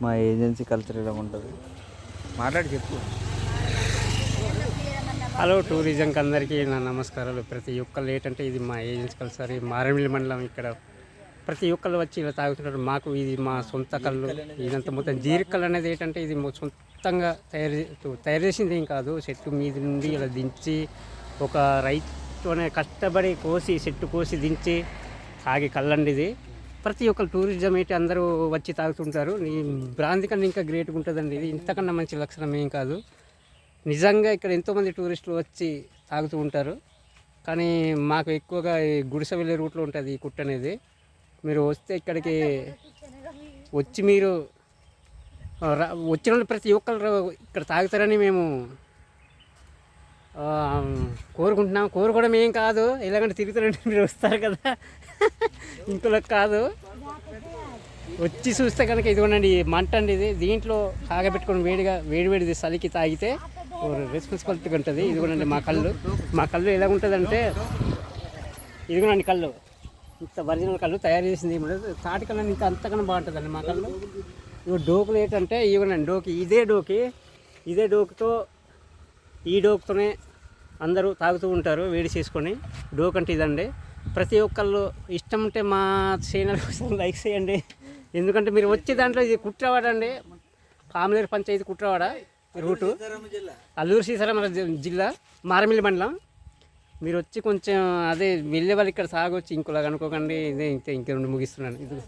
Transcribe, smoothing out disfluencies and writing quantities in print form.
మా agency culture ఇలా ఉంటుంది. మాట్లాడి చెప్పు. హలో టూరిజంకి అందరికీ నా నమస్కారాలు. ప్రతి ఒక్కళ్ళు ఏంటంటే ఇది మా ఏజెన్సీ కల్చర్, మారేమిల్లి మండలం. ఇక్కడ ప్రతి ఒక్కళ్ళు వచ్చి ఇలా తాగుతున్నారు. మాకు ఇది మా సొంత కళ్ళు. ఇదంతా మొత్తం జీరికల్ అనేది ఏంటంటే ఇది సొంతంగా తయారు చేసింది ఏం కాదు. చెట్టు మీద నుండి ఇలా దించి ఒక రైతుతోనే కష్టపడి కోసి చెట్టు కోసి దించి తాగి కళ్ళండి ఇది. ప్రతి ఒక్కరు టూరిజం ఏంటి అందరూ వచ్చి తాగుతుంటారు. ఈ బ్రాంతి కన్నా ఇంకా గ్రేట్గా ఉంటుందండి ఇది. ఇంతకన్నా మంచి లక్షణం ఏం కాదు. నిజంగా ఇక్కడ ఎంతోమంది టూరిస్టులు వచ్చి తాగుతూ ఉంటారు. కానీ మాకు ఎక్కువగా ఈ గుడిసె వెళ్ళే రూట్లో ఉంటుంది ఈ కుట్ట అనేది. మీరు వస్తే ఇక్కడికి వచ్చి మీరు వచ్చిన ప్రతి ఒక్కరు ఇక్కడ తాగుతారని మేము కోరుకుంటున్నాం. కోరుకోవడం ఏం కాదు, ఎలాగంటే తిరుగుతారంటే మీరు వస్తారు కదా ఇంకోలకు కాదు. వచ్చి చూస్తే కనుక ఇదిగోనండి మంట అండి ఇది. దీంట్లో కాగబెట్టుకొని వేడివేడిది చలికి తాగితే రెస్పాన్సిబిలిటీ ఉంటుంది. ఇదిగోనండి మా కళ్ళు ఎలా ఉంటుందంటే ఇదిగోనండి కళ్ళు ఇంత ఒరిజినల్ కళ్ళు తయారు చేసింది. తాటి కళ్ళు ఇంకా అంతకన్నా బాగుంటుందండి మా కళ్ళు. ఇవి డోకులు ఏంటంటే ఇవ్వనండి డోకి ఇదే డోకుతో ఈ డోకుతోనే అందరూ తాగుతూ ఉంటారు వేడి చేసుకొని. డోక్ అంటే ఇదండి. ప్రతి ఒక్కళ్ళు ఇష్టం ఉంటే మా ఛానల్ కోసం లైక్ చేయండి. ఎందుకంటే మీరు వచ్చే దాంట్లో ఇది కుట్రవాడ అండి, కామలేరు పంచాయతీ కుట్రవాడ రూటు, అల్లూరు సీతారామరాజు జిల్లా, మారేమిల్లి మండలం. మీరు వచ్చి కొంచెం అదే వెళ్ళే వాళ్ళు ఇక్కడ సాగొచ్చి ఇంకోలాగా అనుకోకండి. ఇదే ఇంకే రెండు ముగిస్తున్నాను. ఇది